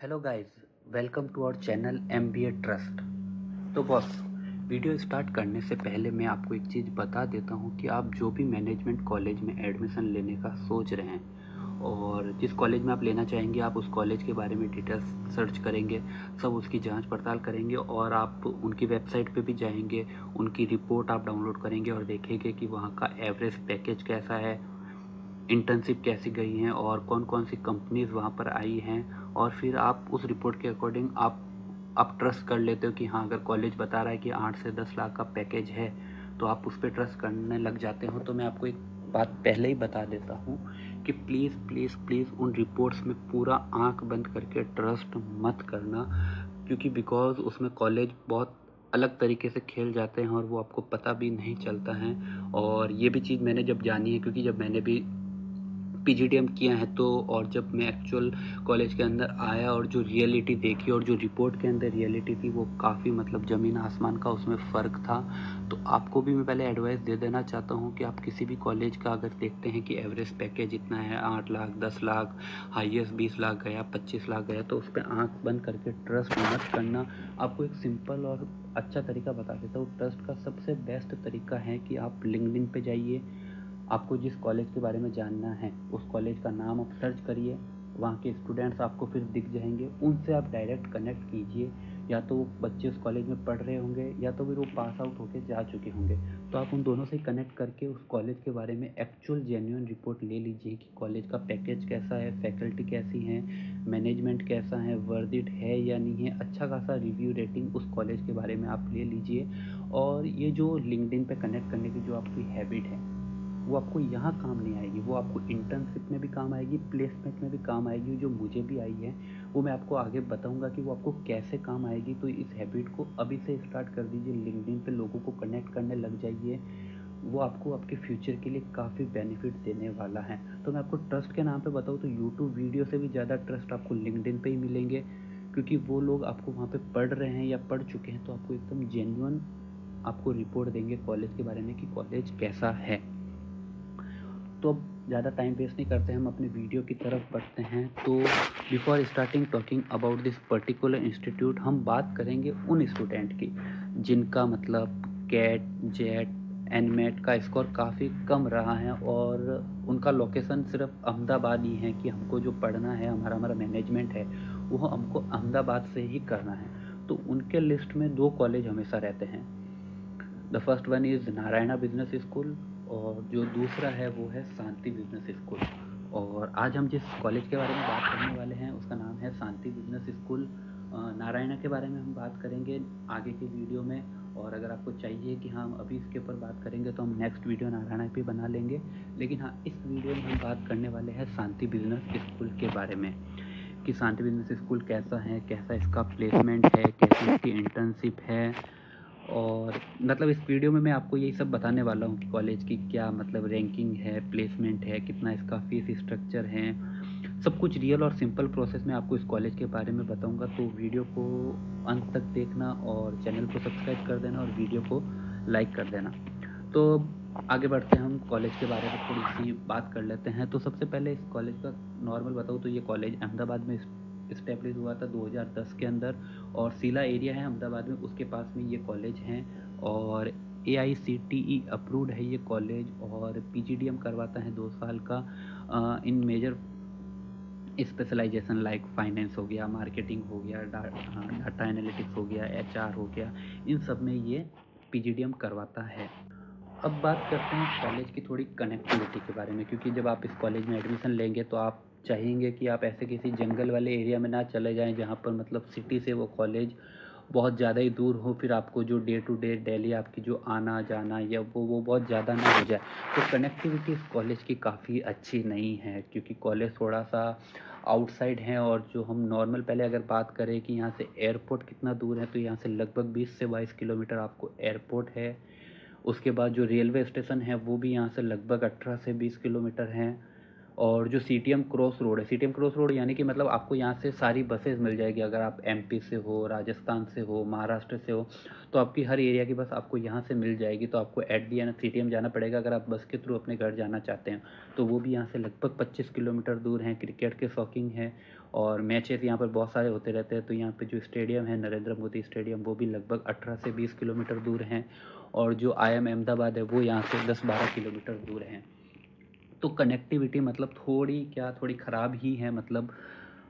Hello guys, welcome to our channel MBA trust. तो boss, video start करने से पहले मैं आपको एक चीज़ बता देता हूँ कि आप जो भी मैनेजमेंट कॉलेज में एडमिशन लेने का सोच रहे हैं और जिस कॉलेज में आप लेना चाहेंगे, आप उस कॉलेज के बारे में डिटेल्स सर्च करेंगे, सब उसकी जांच पड़ताल करेंगे और आप उनकी वेबसाइट पे भी जाएंगे, उनकी रिपोर्ट आप डाउनलोड करेंगे और देखेंगे कि वहाँ का एवरेज पैकेज कैसा है, इंटर्नशिप कैसी गई हैं और कौन कौन सी कंपनीज़ वहाँ पर आई हैं। और फिर आप उस रिपोर्ट के अकॉर्डिंग आप ट्रस्ट कर लेते हो कि हाँ, अगर कॉलेज बता रहा है कि 8 से 10 लाख का पैकेज है तो आप उस पर ट्रस्ट करने लग जाते हो। तो मैं आपको एक बात पहले ही बता देता हूँ कि प्लीज़ प्लीज़ प्लीज़ उन रिपोर्ट्स में पूरा आंख बंद करके ट्रस्ट मत करना, क्योंकि बिकॉज़ उसमें कॉलेज बहुत अलग तरीके से खेल जाते हैं और वो आपको पता भी नहीं चलता है। और ये भी चीज़ मैंने जब जानी है, क्योंकि जब मैंने भी PGDM किया है तो, और जब मैं एक्चुअल कॉलेज के अंदर आया और जो रियलिटी देखी और जो रिपोर्ट के अंदर रियलिटी थी, वो काफ़ी मतलब ज़मीन आसमान का उसमें फ़र्क था। तो आपको भी मैं पहले एडवाइस दे देना चाहता हूँ कि आप किसी भी कॉलेज का अगर देखते हैं कि एवरेज पैकेज इतना है, 8 लाख, 10 लाख, हाईएस्ट 20 लाख गया, 25 लाख गया, तो उस पर आँख बंद करके ट्रस्ट मत करना। आपको एक सिंपल और अच्छा तरीका बता देता हूँ। ट्रस्ट का सबसे बेस्ट तरीका है कि आप लिंक्डइन पे जाइए, आपको जिस कॉलेज के बारे में जानना है उस कॉलेज का नाम आप सर्च करिए, वहाँ के स्टूडेंट्स आपको फिर दिख जाएंगे, उनसे आप डायरेक्ट कनेक्ट कीजिए। या तो वो बच्चे उस कॉलेज में पढ़ रहे होंगे या तो फिर वो पास आउट होकर जा चुके होंगे, तो आप उन दोनों से कनेक्ट करके उस कॉलेज के बारे में एक्चुअल जेन्युइन रिपोर्ट ले लीजिए कि कॉलेज का पैकेज कैसा है, फैकल्टी कैसी हैं, मैनेजमेंट कैसा है, वर्थ इट है या नहीं है। अच्छा खासा रिव्यू रेटिंग उस कॉलेज के बारे में आप ले लीजिए। और ये जो लिंक्डइन पे कनेक्ट करने की जो आपकी हैबिट है, वो आपको यहाँ काम नहीं आएगी, वो आपको इंटर्नशिप में भी काम आएगी, प्लेसमेंट में भी काम आएगी, जो मुझे भी आई है। वो मैं आपको आगे बताऊंगा कि वो आपको कैसे काम आएगी। तो इस हैबिट को अभी से स्टार्ट कर दीजिए, लिंक्डइन पे लोगों को कनेक्ट करने लग जाइए। वो आपको आपके फ्यूचर के लिए काफ़ी बेनिफिट देने वाला है। तो मैं आपको ट्रस्ट के नाम पे बताऊँ तो यूट्यूब वीडियो से भी ज़्यादा ट्रस्ट आपको लिंक्डइन पे ही मिलेंगे, क्योंकि वो लोग आपको वहाँ पे पढ़ रहे हैं या पढ़ चुके हैं, तो आपको एकदम जेन्युइन आपको रिपोर्ट देंगे कॉलेज के बारे में कि कॉलेज कैसा है। तो अब ज़्यादा टाइम वेस्ट नहीं करते, हम अपने वीडियो की तरफ बढ़ते हैं। तो before starting talking about this particular institute, हम बात करेंगे उन स्टूडेंट की जिनका मतलब कैट, जेट, एनमेट का स्कोर काफ़ी कम रहा है और उनका लोकेशन सिर्फ अहमदाबाद ही है कि हमको जो पढ़ना है, हमारा हमारा मैनेजमेंट है, वो हमको अहमदाबाद से ही करना है। तो उनके लिस्ट में 2 कॉलेज हमेशा रहते हैं। The first one is Narayana business school और जो दूसरा है वो है शांति बिजनेस स्कूल। और आज हम जिस कॉलेज के बारे में बात करने वाले हैं उसका नाम है शांति बिजनेस स्कूल। नारायणा के बारे में हम बात करेंगे आगे के वीडियो में, और अगर आपको चाहिए कि हाँ हम अभी इसके ऊपर बात करेंगे तो हम नेक्स्ट वीडियो नारायणा पे बना लेंगे। लेकिन हाँ, इस वीडियो में हम बात करने वाले हैं शांति बिजनेस स्कूल के बारे में कि शांति बिजनेस स्कूल कैसा है, कैसा इसका प्लेसमेंट है, कैसी इसकी इंटर्नशिप है। और मतलब इस वीडियो में मैं आपको यही सब बताने वाला हूँ कि कॉलेज की क्या मतलब रैंकिंग है, प्लेसमेंट है, कितना इसका फीस स्ट्रक्चर है, सब कुछ रियल और सिंपल प्रोसेस में आपको इस कॉलेज के बारे में बताऊँगा। तो वीडियो को अंत तक देखना और चैनल को सब्सक्राइब कर देना और वीडियो को लाइक कर देना। तो आगे बढ़ते हैं, हम कॉलेज के बारे में थोड़ी सी बात कर लेते हैं। तो सबसे पहले इस कॉलेज का नॉर्मल बताऊँ तो ये कॉलेज अहमदाबाद में इस्टेब्लिश हुआ था 2010 के अंदर, और सीला एरिया है अहमदाबाद में, उसके पास में ये कॉलेज हैं। और AICTE अप्रूव्ड है ये कॉलेज, और PGDM करवाता है 2 साल का इन मेजर स्पेशलाइजेशन लाइक फाइनेंस हो गया, मार्केटिंग हो गया, डाटा एनालिटिक्स हो गया, HR हो गया, इन सब में ये PGDM करवाता है। अब बात करते हैं कॉलेज की थोड़ी कनेक्टिविटी के बारे में, क्योंकि जब आप इस कॉलेज में एडमिशन लेंगे तो आप चाहेंगे कि आप ऐसे किसी जंगल वाले एरिया में ना चले जाएं जहाँ पर मतलब सिटी से वो कॉलेज बहुत ज़्यादा ही दूर हो, फिर आपको जो डे टू डे डेली आपकी जो आना जाना या वो बहुत ज़्यादा ना हो जाए। तो कनेक्टिविटी इस कॉलेज की काफ़ी अच्छी नहीं है, क्योंकि कॉलेज थोड़ा सा आउटसाइड है। और जो हम नॉर्मल पहले अगर बात करें कि यहाँ से एयरपोर्ट कितना दूर है, तो यहाँ से लगभग 20 से 22 किलोमीटर आपको एयरपोर्ट है। उसके बाद जो रेलवे स्टेशन है वो भी यहाँ से लगभग 18 से 20 किलोमीटर हैं। और जो CTM क्रॉस रोड है, CTM क्रॉस रोड यानी कि मतलब आपको यहाँ से सारी बसेस मिल जाएगी। अगर आप MP से हो, राजस्थान से हो, महाराष्ट्र से हो, तो आपकी हर एरिया की बस आपको यहाँ से मिल जाएगी। तो आपको एट दी एंड CTM जाना पड़ेगा अगर आप बस के थ्रू अपने घर जाना चाहते हैं। तो वो भी यहाँ से लगभग 25 किलोमीटर दूर हैं। क्रिकेट के शौकीन हैं और मैचेस यहाँ पर बहुत सारे होते रहते हैं। तो यहाँ पे जो स्टेडियम है नरेंद्र मोदी स्टेडियम, वो भी लगभग 18 से 20 किलोमीटर दूर हैं, और जो IIM अहमदाबाद है वो यहाँ से 10-12 किलोमीटर दूर हैं। तो कनेक्टिविटी मतलब थोड़ी ख़राब ही है, मतलब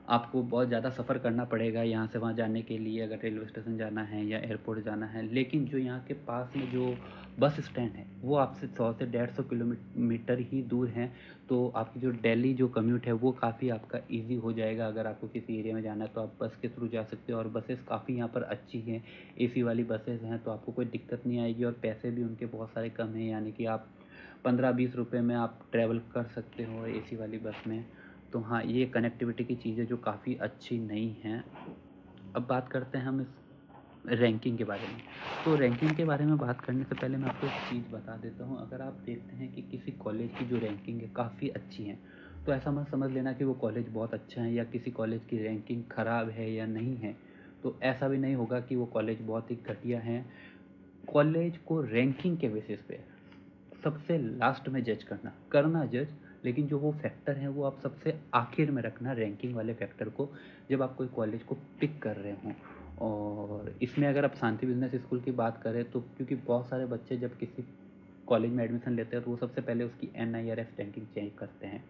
आपको बहुत ज़्यादा सफ़र करना पड़ेगा यहाँ से वहाँ जाने के लिए, अगर रेलवे स्टेशन जाना है या एयरपोर्ट जाना है। लेकिन जो यहाँ के पास में जो बस स्टैंड है वो आपसे 100 से 150 किलोमीटर ही दूर हैं। तो आपकी जो डेली जो कम्यूट है वो काफ़ी आपका ईजी हो जाएगा। अगर आपको किसी एरिया में जाना है तो आप बस के थ्रू जा सकते हो, और बसेस काफ़ी यहाँ पर अच्छी हैं, AC वाली बसेस हैं, तो आपको कोई दिक्कत नहीं आएगी। और पैसे भी उनके बहुत सारे कम हैं, यानी कि आप 15-20 रुपये में आप ट्रैवल कर सकते हो AC वाली बस में। तो हाँ, ये कनेक्टिविटी की चीज़ें जो काफ़ी अच्छी नहीं हैं। अब बात करते हैं हम इस रैंकिंग के बारे में। तो रैंकिंग के बारे में बात करने से पहले मैं आपको एक चीज़ बता देता हूँ। अगर आप देखते हैं कि किसी कॉलेज की जो रैंकिंग है काफ़ी अच्छी है, तो ऐसा मत समझ लेना कि वो कॉलेज बहुत अच्छा है, या किसी कॉलेज की रैंकिंग ख़राब है या नहीं है। तो ऐसा भी नहीं होगा कि वो कॉलेज बहुत ही घटिया है। कॉलेज को रैंकिंग के बेसिस पे सबसे लास्ट में जज करना जज, लेकिन जो वो फैक्टर हैं वो आप सबसे आखिर में रखना, रैंकिंग वाले फैक्टर को, जब आप कोई कॉलेज को पिक कर रहे हों। और इसमें अगर आप शांति बिजनेस स्कूल की बात करें, तो क्योंकि बहुत सारे बच्चे जब किसी कॉलेज में एडमिशन लेते हैं तो वो सबसे पहले उसकी NIRF रैंकिंग चेक करते हैं,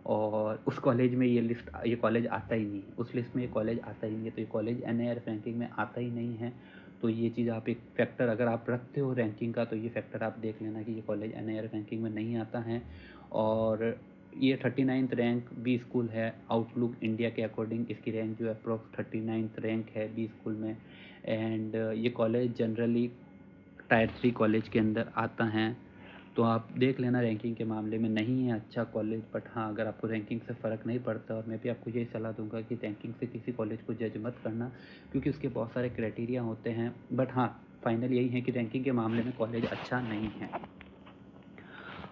और उस कॉलेज में ये कॉलेज आता ही नहीं है, उस लिस्ट में ये कॉलेज आता ही नहीं है, तो ये कॉलेज NIRF रैंकिंग में आता ही नहीं है। तो ये चीज़ आप एक फैक्टर अगर आप रखते हो रैंकिंग का, तो ये फैक्टर आप देख लेना कि ये कॉलेज NIRF रैंकिंग में नहीं आता है। और ये 39th रैंक बी स्कूल है, आउटलुक इंडिया के अकॉर्डिंग इसकी रैंक जो है अप्रॉक्स 39th रैंक है बी स्कूल में। एंड ये कॉलेज जनरली टायर 3 कॉलेज के अंदर आता है। तो आप देख लेना, रैंकिंग के मामले में नहीं है अच्छा कॉलेज। बट हाँ, अगर आपको रैंकिंग से फ़र्क नहीं पड़ता, और मैं भी आपको यही सलाह दूंगा कि रैंकिंग से किसी कॉलेज को जज मत करना, क्योंकि उसके बहुत सारे क्राइटेरिया होते हैं। बट हाँ, फाइनल यही है कि रैंकिंग के मामले में कॉलेज अच्छा नहीं है।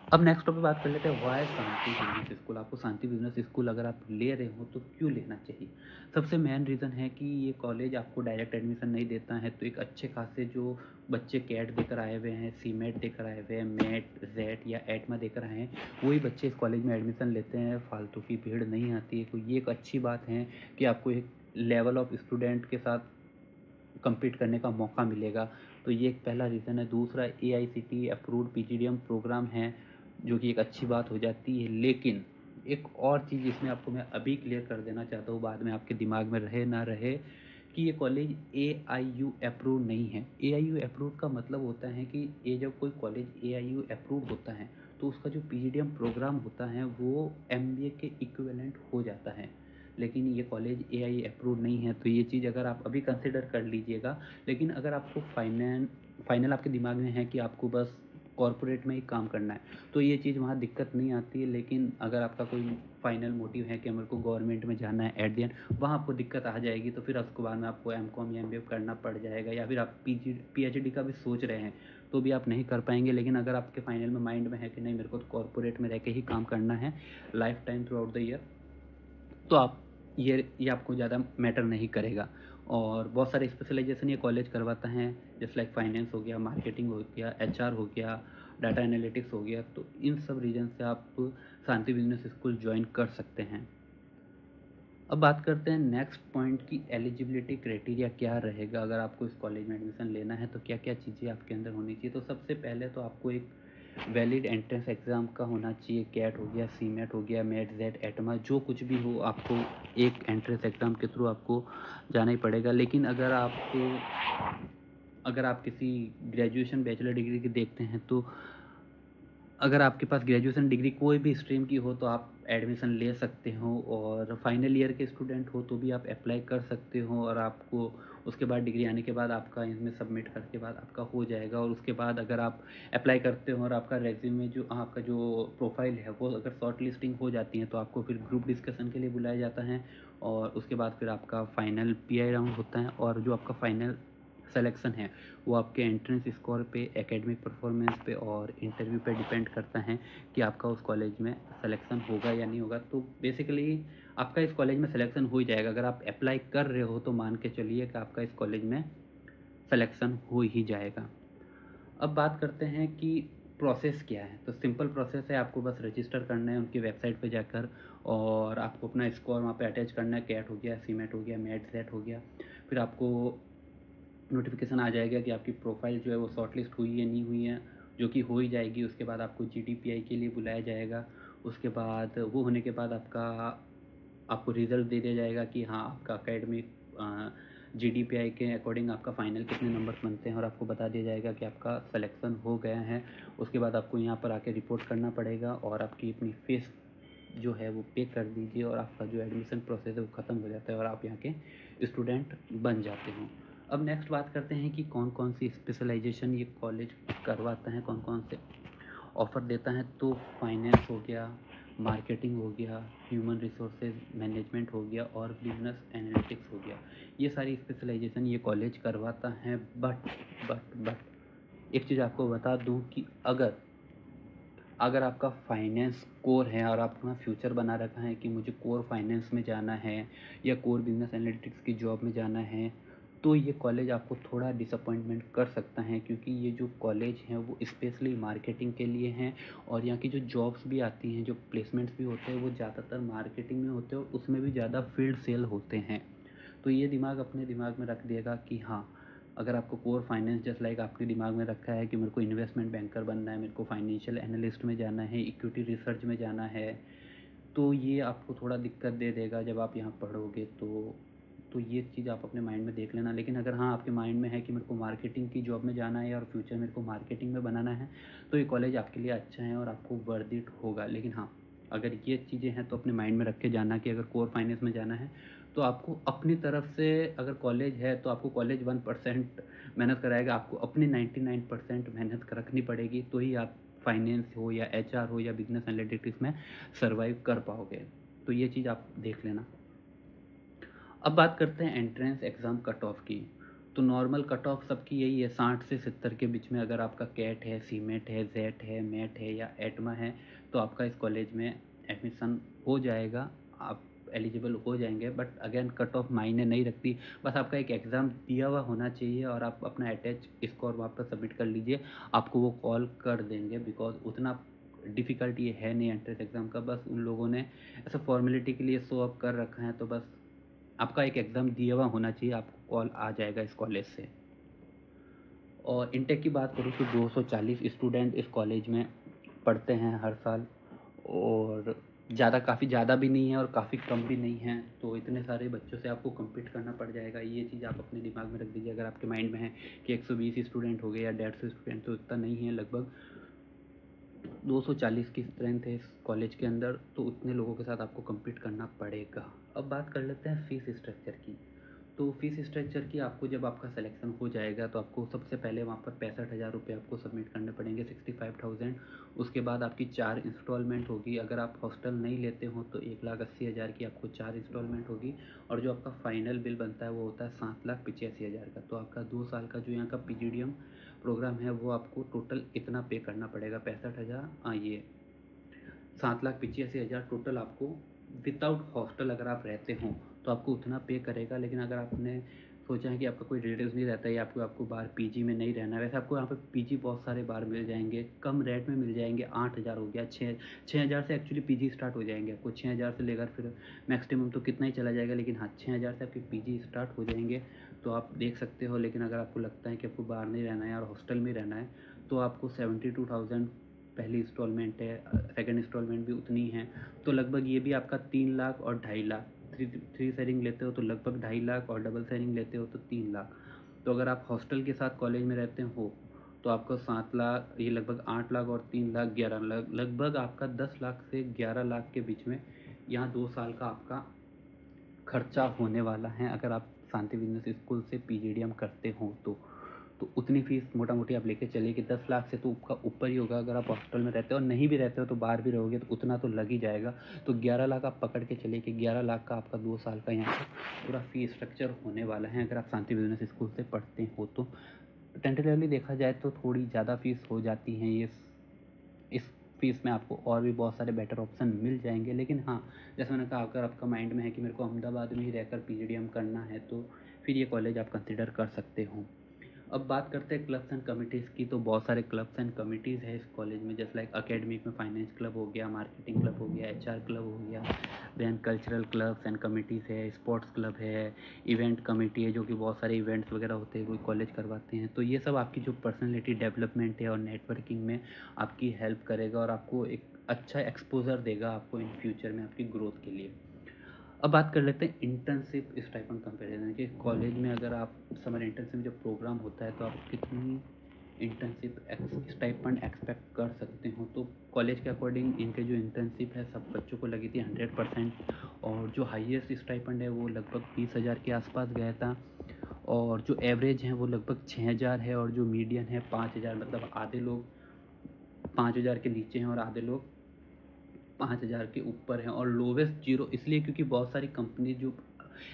अब नेक्स्ट टॉपिक बात कर लेते हैं, वाई शांति बिजनेस स्कूल। आपको शांति बिजनेस स्कूल अगर आप ले रहे हो तो क्यों लेना चाहिए। सबसे मेन रीज़न है कि ये कॉलेज आपको डायरेक्ट एडमिशन नहीं देता है। तो एक अच्छे खासे जो बच्चे कैट देकर आए हुए हैं, CMAT देकर आए हुए हैं, MET ZET या एटमा देकर आए हैं, वही बच्चे इस कॉलेज में एडमिशन लेते हैं। फालतू की भीड़ नहीं आती है। तो ये एक अच्छी बात है कि आपको एक लेवल ऑफ स्टूडेंट के साथ कम्पीट करने का मौका मिलेगा। तो ये एक पहला रीज़न है। दूसरा, AICTE अप्रूव्ड PGDM प्रोग्राम है, जो कि एक अच्छी बात हो जाती है। लेकिन एक और चीज़ इसमें आपको मैं अभी क्लियर कर देना चाहता हूँ, बाद में आपके दिमाग में रहे ना रहे, कि ये कॉलेज AIU अप्रूव्ड नहीं है। AIU अप्रूव्ड का मतलब होता है कि ये जब कोई कॉलेज AIU अप्रूव्ड होता है तो उसका जो PGDM प्रोग्राम होता है वो MBA के इक्विवेलेंट हो जाता है। लेकिन ये कॉलेज AI अप्रूव्ड नहीं है। तो ये चीज़ अगर आप अभी कंसिडर कर लीजिएगा। लेकिन अगर आपको फाइनल आपके दिमाग में है कि आपको बस कॉरपोरेट में ही काम करना है, तो ये चीज़ वहाँ दिक्कत नहीं आती है। लेकिन अगर आपका कोई फाइनल मोटिव है कि मेरे को गवर्नमेंट में जाना है एट द एंड, वहाँ आपको दिक्कत आ जाएगी। तो फिर उसके बाद में आपको MCOM या MBA करना पड़ जाएगा, या फिर आप PhD का भी सोच रहे हैं तो भी आप नहीं कर पाएंगे। लेकिन अगर आपके फाइनल में माइंड में है कि नहीं, मेरे को तो कॉरपोरेट में रह के ही काम करना है life time through out the year, तो आप ये आपको ज़्यादा मैटर नहीं करेगा। और बहुत सारे स्पेशलाइजेशन ये कॉलेज करवाता है, जैसे लाइक फाइनेंस हो गया, मार्केटिंग हो गया, HR हो गया, डाटा एनालिटिक्स हो गया। तो इन सब रीजन से आप शांति बिजनेस स्कूल ज्वाइन कर सकते हैं। अब बात करते हैं नेक्स्ट पॉइंट की, एलिजिबिलिटी क्राइटेरिया क्या रहेगा। अगर आपको इस कॉलेज में एडमिशन लेना है तो क्या क्या चीज़ें आपके अंदर होनी चाहिए। तो सबसे पहले तो आपको एक वैलिड एंट्रेंस एग्ज़ाम का होना चाहिए। कैट हो गया, CMAT हो गया, MET ZET एटमा, जो कुछ भी हो, आपको एक एंट्रेंस एग्ज़ाम के थ्रू आपको जाना ही पड़ेगा। लेकिन अगर आप किसी ग्रेजुएशन बैचलर डिग्री की देखते हैं, तो अगर आपके पास ग्रेजुएशन डिग्री कोई भी स्ट्रीम की हो तो आप एडमिशन ले सकते हो। और फाइनल ईयर के स्टूडेंट हो तो भी आप अप्लाई कर सकते हो, और आपको उसके बाद डिग्री आने के बाद आपका इसमें सबमिट करके बाद आपका हो जाएगा। और उसके बाद अगर आप अप्लाई करते हो और आपका रेज्यूमे जो आपका जो प्रोफाइल है वो अगर शॉर्ट लिस्टिंग हो जाती है, तो आपको फिर ग्रुप डिस्कशन के लिए बुलाया जाता है। और उसके बाद फिर आपका फाइनल PI राउंड होता है, और जो आपका फाइनल सेलेक्शन है वो आपके एंट्रेंस स्कोर पे, एकेडमिक परफॉर्मेंस पे और इंटरव्यू पे डिपेंड करता है कि आपका उस कॉलेज में सिलेक्शन होगा या नहीं होगा। तो बेसिकली आपका इस कॉलेज में सिलेक्शन हो ही जाएगा। अगर आप अप्लाई कर रहे हो तो मान के चलिए कि आपका इस कॉलेज में सिलेक्शन हो ही जाएगा। अब बात करते हैं कि प्रोसेस क्या है, तो सिंपल प्रोसेस है, आपको बस रजिस्टर करना है उनकी वेबसाइट पे जाकर और आपको अपना स्कोर वहाँ पे अटैच करना है। कैट हो गया, सीमेट हो गया, मेट सेट हो गया, फिर आपको नोटिफिकेशन आ जाएगा कि आपकी प्रोफाइल जो है वो शॉर्टलिस्ट हुई है नहीं हुई है, जो कि हो ही जाएगी। उसके बाद आपको GDPI के लिए बुलाया जाएगा। उसके बाद वो होने के बाद आपको रिज़ल्ट दे दिया जाएगा कि हाँ आपका अकेडमिक GDPI के अकॉर्डिंग आपका फ़ाइनल कितने नंबर बनते हैं और आपको बता दिया जाएगा कि आपका सिलेक्शन हो गया है। उसके बाद आपको यहाँ पर आके रिपोर्ट करना पड़ेगा और आपकी अपनी फ़ीस जो है वो पे कर दीजिए और आपका जो एडमिशन प्रोसेस है वो ख़त्म हो जाता है और आप यहाँ के स्टूडेंट बन जाते हो। अब नेक्स्ट बात करते हैं कि कौन कौन सी स्पेशलाइजेशन ये कॉलेज करवाता है, कौन कौन से ऑफ़र देता है। तो फाइनेंस हो गया, मार्केटिंग हो गया, ह्यूमन रिसोर्सेज मैनेजमेंट हो गया और बिजनेस एनालिटिक्स हो गया। ये सारी स्पेशलाइजेशन ये कॉलेज करवाता है। बट एक चीज़ आपको बता दूं कि अगर आपका फाइनेंस कोर है और आपने फ्यूचर बना रखा है कि मुझे कोर फाइनेंस में जाना है या कोर बिजनेस एनालिटिक्स की जॉब में जाना है, तो ये कॉलेज आपको थोड़ा डिसअपॉइंटमेंट कर सकता है, क्योंकि ये जो कॉलेज हैं वो स्पेशली मार्केटिंग के लिए हैं और यहाँ की जो जॉब्स भी आती हैं, जो प्लेसमेंट्स भी होते हैं, वो ज़्यादातर मार्केटिंग में होते हैं और उसमें भी ज़्यादा फील्ड सेल होते हैं। तो ये अपने दिमाग में रख दिएगा कि हाँ, अगर आपको कोर फाइनेंस जस्ट लाइक आपके दिमाग में रखा है कि मेरे को इन्वेस्टमेंट बैंकर बनना है, मेरे को फाइनेंशियल एनालिस्ट में जाना है, इक्विटी रिसर्च में जाना है, तो ये आपको थोड़ा दिक्कत दे देगा जब आप यहाँ पढ़ोगे। तो ये चीज़ आप अपने माइंड में देख लेना। लेकिन अगर हाँ आपके माइंड में है कि मेरे को मार्केटिंग की जॉब में जाना है और फ्यूचर मेरे को मार्केटिंग में बनाना है, तो ये कॉलेज आपके लिए अच्छा है और आपको वर्थ इट होगा। लेकिन हाँ, अगर ये चीज़ें हैं तो अपने माइंड में रख के जाना कि अगर कोर फाइनेंस में जाना है तो आपको अपनी तरफ से, अगर कॉलेज है तो आपको कॉलेज 1% मेहनत कराएगा, आपको अपनी 99% मेहनत रखनी पड़ेगी, तो ही आप फाइनेंस हो या HR हो या बिजनेस एनालिटिक्स में सर्वाइव कर पाओगे। तो ये चीज़ आप देख लेना। अब बात करते हैं एंट्रेंस एग्ज़ाम कट ऑफ की। तो नॉर्मल कट ऑफ सबकी यही है 60 से 70 के बीच में। अगर आपका कैट है, सीमेट है, जेट है, मेट है या एटमा है तो आपका इस कॉलेज में एडमिशन हो जाएगा, आप एलिजिबल हो जाएंगे। बट अगेन कट ऑफ मायने नहीं रखती, बस आपका एक एग्ज़ाम दिया हुआ होना चाहिए और आप अपना अटैच स्कोर वहाँ पर सबमिट कर लीजिए, आपको वो कॉल कर देंगे। बिकॉज उतना डिफ़िकल्ट ये है नहीं एंट्रेंस एग्ज़ाम का, बस उन लोगों ने ऐसा फॉर्मेलिटी के लिए शो अप कर रखा है। तो बस आपका एक एग्ज़ाम दिया हुआ होना चाहिए, आपको कॉल आ जाएगा इस कॉलेज से। और इंटेक की बात करूँ तो 240 स्टूडेंट इस कॉलेज में पढ़ते हैं हर साल, और काफ़ी ज़्यादा भी नहीं है और काफ़ी कम भी नहीं है। तो इतने सारे बच्चों से आपको कम्पीट करना पड़ जाएगा। ये चीज़ आप अपने दिमाग में रख दीजिए। अगर आपके माइंड में है कि 120 स्टूडेंट हो गए या 150 स्टूडेंट, तो इतना नहीं है, लगभग 240 की स्ट्रेंथ है इस कॉलेज के अंदर, तो उतने लोगों के साथ आपको कम्पीट करना पड़ेगा। अब बात कर लेते हैं फ़ीस स्ट्रक्चर की। तो फ़ीस स्ट्रक्चर की आपको, जब आपका सिलेक्शन हो जाएगा तो आपको सबसे पहले वहाँ पर 65,000 रुपये आपको सबमिट करने पड़ेंगे, 65,000। उसके बाद आपकी 4 इंस्टॉलमेंट होगी। अगर आप हॉस्टल नहीं लेते हो तो 1,80,000 की आपको 4 इंस्टॉलमेंट होगी और जो आपका फाइनल बिल बनता है वो होता है 7,85,000 का। तो आपका 2 साल का जो यहाँ का PGDM प्रोग्राम है वो आपको टोटल इतना पे करना पड़ेगा, 65,000, ये 7,85,000 टोटल आपको विदाउट हॉस्टल अगर आप रहते हो तो आपको उतना पे करेगा। लेकिन अगर आपने सोचा है कि आपका कोई रिलेटिव्स नहीं रहता है या आपको बाहर PG में नहीं रहना है, वैसे आपको यहाँ पे PG बहुत सारे बार मिल जाएंगे, कम रेट में मिल जाएंगे। 8,000 हो गया, 6,000 से एक्चुअली PG स्टार्ट हो जाएंगे आपको। 6,000 से लेकर फिर मैक्सिमम तो कितना ही चला जाएगा, लेकिन हाँ 6,000 से आपके PG स्टार्ट हो जाएंगे। तो आप देख सकते हो। लेकिन अगर आपको लगता है कि आपको बाहर नहीं रहना है और हॉस्टल में रहना है तो आपको 72,000 पहली इंस्टॉलमेंट है, सेकंड इंस्टॉलमेंट भी उतनी है। तो लगभग ये भी आपका 3 लाख और 2.5 लाख, थ्री शेयरिंग लेते हो तो लगभग 2.5 लाख और डबल शेयरिंग लेते हो तो 3 लाख। तो अगर आप हॉस्टल के साथ कॉलेज में रहते हो तो आपको 7 लाख, ये लगभग 8 लाख और 3 लाख 11 लाख, लगभग आपका 10 लाख से 11 लाख के बीच में यहाँ 2 साल का आपका खर्चा होने वाला है। अगर आप शांति बिजनेस स्कूल से PGDM करते हो तो उतनी फीस मोटा मोटी आप लेके चलिए कि 10 लाख से तो उसका ऊपर ही होगा। अगर आप हॉस्टल में रहते हो और नहीं भी रहते हो तो बाहर भी रहोगे तो उतना तो लग ही जाएगा। तो 11 लाख आप पकड़ के चलिए कि 11 लाख का आपका 2 साल का यहाँ पर पूरा फीस स्ट्रक्चर होने वाला है अगर आप शांति बिजनेस स्कूल से पढ़ते हो तो। टेंटेटिवली देखा जाए तो थोड़ी ज़्यादा फीस हो जाती है। ये इस फीस में आपको और भी बहुत सारे बेटर ऑप्शन मिल जाएंगे। लेकिन हाँ, जैसे मैंने कहा, अगर आपका माइंड में है कि मेरे को अहमदाबाद में ही रहकर PGDM करना है तो फिर ये कॉलेज आप कंसिडर कर सकते हो। अब बात करते हैं क्लब्स एंड कमिटीज़ की। तो बहुत सारे क्लब्स एंड कमिटीज़ है इस कॉलेज में, जैसे लाइक अकेडमिक में फाइनेंस क्लब हो गया, मार्केटिंग क्लब हो गया, एचआर क्लब हो गया, then cultural clubs and committees है, स्पोर्ट्स क्लब है, इवेंट कमेटी है जो कि बहुत सारे इवेंट्स वगैरह होते हैं वो कॉलेज करवाते हैं। तो ये सब आपकी जो पर्सनैलिटी डेवलपमेंट है और नेटवर्किंग में आपकी हेल्प करेगा और आपको एक अच्छा एक्सपोजर देगा आपको इन फ्यूचर में आपकी ग्रोथ के लिए। अब बात कर लेते हैं इंटर्नशिप स्टाइपेंड कंपैरिजन कि कॉलेज में अगर आप समर इंटर्नशिप में जब प्रोग्राम होता है तो आप कितनी इंटर्नशिप स्टाइपेंड एक्सपेक्ट कर सकते हो। तो कॉलेज के अकॉर्डिंग इनके जो इंटर्नशिप है सब बच्चों को लगी थी 100%, और जो हाईएस्ट स्टाइपेंड है वो लगभग 20,000 के आसपास गया था, और जो एवरेज है वो लगभग 6,000 है, और जो मीडियन है 5,000। मतलब आधे लोग 5,000 के नीचे हैं और आधे लोग 5,000 के ऊपर हैं, और लोवेस्ट जीरो इसलिए क्योंकि बहुत सारी कंपनी जो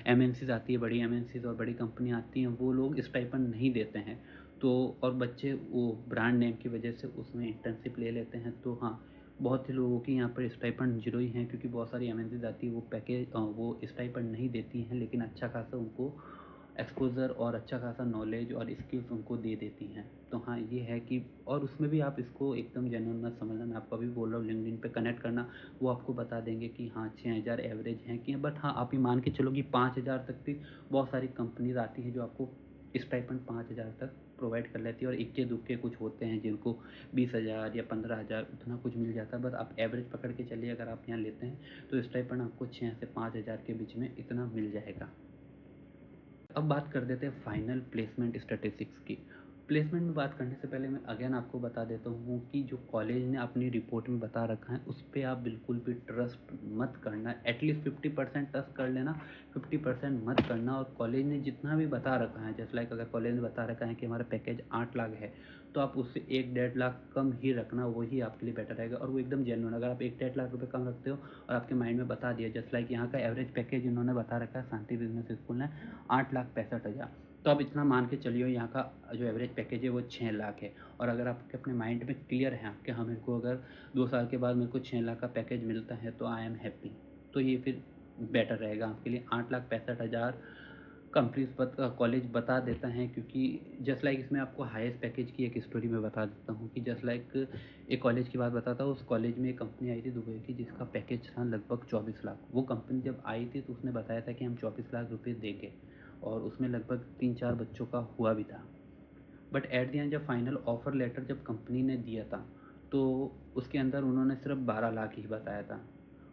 एमएनसीज आती है, बड़ी एमएनसीज और बड़ी कंपनी आती हैं, वो लोग स्टाइपेंड नहीं देते हैं। तो और बच्चे वो ब्रांड नेम की वजह से उसमें इंटर्नशिप ले लेते हैं। तो हाँ, बहुत से लोगों की यहाँ पर स्टाइपेंड जीरो ही हैं, क्योंकि बहुत सारी एमएनसीज आती है वो पैकेज वो स्टाइपेंड नहीं देती हैं, लेकिन अच्छा खासा उनको एक्सपोज़र और अच्छा खासा नॉलेज और स्किल्स उनको दे देती हैं। तो हाँ, ये है कि और उसमें भी आप इसको एकदम जेन्युइन मत समझना, मैं आपको अभी बोल रहा हूँ लिंक्डइन पे कनेक्ट करना, वो आपको बता देंगे कि हाँ 6,000 एवरेज हैं कि, बट हाँ आप ये मान के चलो कि 5,000 तक भी बहुत सारी कंपनीज आती हैं जो आपको स्टाइपेंड 5,000 तक प्रोवाइड कर लेती है, और इक्के दुक्के कुछ होते हैं जिनको 20,000 या 15,000 उतना कुछ मिल जाता है। बस आप एवरेज पकड़ के चलिए, अगर आप यहाँ लेते हैं तो स्टाइपेंड आपको 6 से 5,000 के बीच में इतना मिल जाएगा। अब बात कर देते हैं फाइनल प्लेसमेंट स्टैटिस्टिक्स की। प्लेसमेंट में बात करने से पहले मैं अगेन आपको बता देता हूँ कि जो कॉलेज ने अपनी रिपोर्ट में बता रखा है उस पे आप बिल्कुल भी ट्रस्ट मत करना। एटलीस्ट 50% ट्रस्ट कर लेना, 50% मत करना। और कॉलेज ने जितना भी बता रखा है, जैसे लाइक अगर कॉलेज ने बता रखा है कि हमारा पैकेज 8 लाख है, तो आप उससे 1-1.5 लाख कम ही रखना, वही आपके लिए बेटर रहेगा और वो एकदम जेन्युइन। अगर आप 1-1.5 लाख रुपये कम रखते हो और आपके माइंड में बता दिया, जस्ट लाइक यहाँ का एवरेज पैकेज इन्होंने बता रखा है शांति बिजनेस स्कूल ने 8,65,000, तो आप इतना मान के चलिए यहाँ का जो एवरेज पैकेज है वो 6 लाख है। और अगर आपके अपने माइंड में क्लियर है कि हाँ मेरे को अगर 2 साल के बाद मेरे को 6 लाख का पैकेज मिलता है तो आई एम हैप्पी, तो ये फिर बेटर रहेगा आपके लिए। 8,65,000 कंपनीज कॉलेज बता देता है, क्योंकि जस्ट लाइक इसमें आपको हाईएस्ट पैकेज की एक स्टोरी मैं बता देता हूँ कि जस्ट लाइक एक कॉलेज की बात बताता हूँ। उस कॉलेज में एक कंपनी आई थी दुबई की जिसका पैकेज था लगभग 24 लाख। वो कंपनी जब आई थी तो उसने बताया था कि हम 24 लाख रुपये देंगे, और उसमें लगभग 3-4 बच्चों का हुआ भी था। बट एट द एंड जब फाइनल ऑफर लेटर जब कंपनी ने दिया था तो उसके अंदर उन्होंने सिर्फ 12 लाख ही बताया था।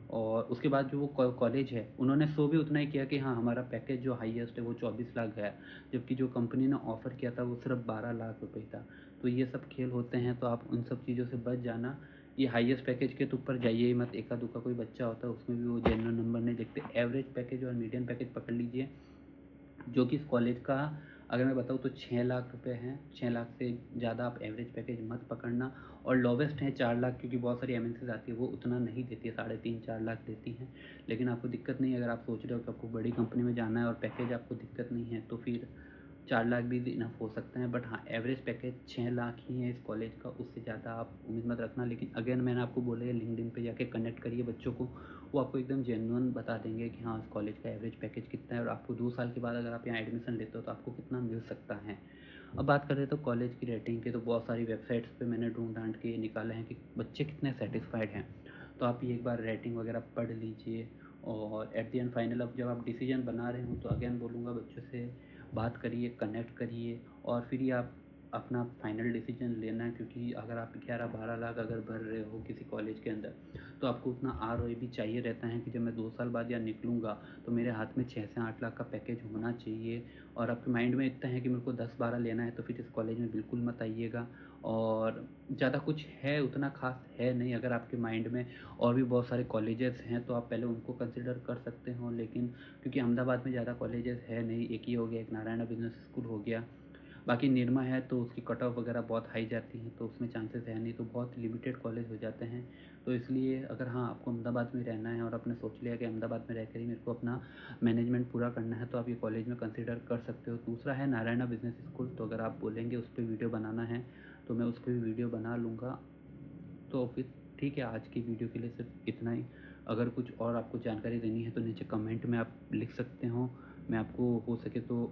और उसके बाद जो वो कॉलेज है उन्होंने शो भी उतना ही किया कि हाँ हमारा पैकेज जो हाईएस्ट है वो 24 लाख गया, जबकि जो कंपनी ने ऑफ़र किया था वो सिर्फ 12 लाख रुपए था। तो ये सब खेल होते हैं, तो आप उन सब चीज़ों से बच जाना। ये हाईएस्ट पैकेज के तो ऊपर जाइए ही मत। एका दुक्का कोई बच्चा होता है उसमें भी वो जेन्युइन नंबर नहीं देखते। एवरेज पैकेज और मीडियम पैकेज पकड़ लीजिए, जो कि इस कॉलेज का अगर मैं बताऊँ तो 6 लाख रुपए हैं। 6 लाख से ज़्यादा आप एवरेज पैकेज मत पकड़ना। और लोवेस्ट है 4 लाख, क्योंकि बहुत सारी एमएनसीज आती है वो उतना नहीं देती है, 3.5-4 लाख देती हैं। लेकिन आपको दिक्कत नहीं है, अगर आप सोच रहे हो कि आपको बड़ी कंपनी में जाना है और पैकेज आपको दिक्कत नहीं है तो फिर 4 लाख भी इनफ हो सकते हैं। बट हाँ, एवरेज पैकेज 6 लाख ही है इस कॉलेज का, उससे ज़्यादा आप उम्मीद मत रखना। लेकिन अगेन मैंने आपको बोला है लिंक्डइन पे जाके कनेक्ट करिए बच्चों को, वो आपको एकदम जेन्युइन बता देंगे कि हाँ इस कॉलेज का एवरेज पैकेज कितना है और आपको 2 साल के बाद अगर आप यहाँ एडमिशन लेते हो तो आपको कितना मिल सकता है। अब बात करें तो कॉलेज की रेटिंग की, तो बहुत सारी वेबसाइट्स पे मैंने ढूंढ ढांड के निकाले हैं कि बच्चे कितने सेटिस्फाइड हैं। तो आप ये एक बार रेटिंग वगैरह पढ़ लीजिए, और एट द एंड फाइनल अब जब आप डिसीजन बना रहे हो तो अगेन बोलूँगा बच्चों से बात करिए, कनेक्ट करिए, और फिर ही आप अपना फाइनल डिसीजन लेना है। क्योंकि अगर आप 11-12 लाख अगर भर रहे हो किसी कॉलेज के अंदर, तो आपको उतना आरओई भी चाहिए रहता है कि जब मैं 2 साल बाद या निकलूँगा तो मेरे हाथ में 6 से 8 लाख का पैकेज होना चाहिए। और आपके माइंड में इतना है कि मेरे को 10-12 लेना है, तो फिर इस कॉलेज में बिल्कुल मत आइएगा। और ज़्यादा कुछ है उतना ख़ास है नहीं। अगर आपके माइंड में और भी बहुत सारे कॉलेजेस हैं तो आप पहले उनको कंसिडर कर सकते हो, लेकिन क्योंकि अहमदाबाद में ज़्यादा कॉलेजेस है नहीं, एक ही हो गया, एक नारायणा बिजनेस स्कूल हो गया, बाकी निरमा है तो उसकी कट ऑफ वगैरह बहुत हाई जाती है तो उसमें चांसेस है नहीं, तो बहुत लिमिटेड कॉलेज हो जाते हैं। तो इसलिए अगर हाँ आपको अहमदाबाद में रहना है और आपने सोच लिया कि अहमदाबाद में रहकर ही मेरे को अपना मैनेजमेंट पूरा करना है, तो आप ये कॉलेज में कंसिडर कर सकते हो। दूसरा है नारायणा बिजनेस स्कूल, तो अगर आप बोलेंगे उस पर वीडियो बनाना है तो मैं उस पर भी वीडियो बना लूँगा। तो फिर ठीक है, आज की वीडियो के लिए सिर्फ इतना ही। अगर कुछ और आपको जानकारी देनी है तो नीचे कमेंट में आप लिख सकते हो, मैं आपको हो सके तो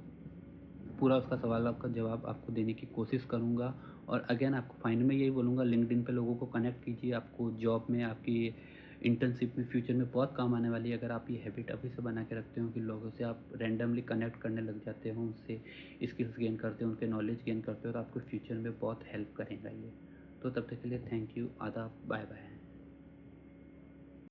पूरा उसका सवाल का जवाब आपको देने की कोशिश करूँगा। और अगेन आपको फाइनल में यही बोलूँगा, लिंक्डइन पे लोगों को कनेक्ट कीजिए, आपको जॉब में, आपकी इंटर्नशिप में फ्यूचर में बहुत काम आने वाली है। अगर आप ये हैबिट अभी से बना के रखते हो कि लोगों से आप रैंडमली कनेक्ट करने लग जाते हो, उनसे स्किल्स गेन करते हो, उनके नॉलेज गेन करते हो, तो आपको फ्यूचर में बहुत हेल्प करेगा ये। तो तब तक के लिए थैंक यू, आदाब, बाय बाय।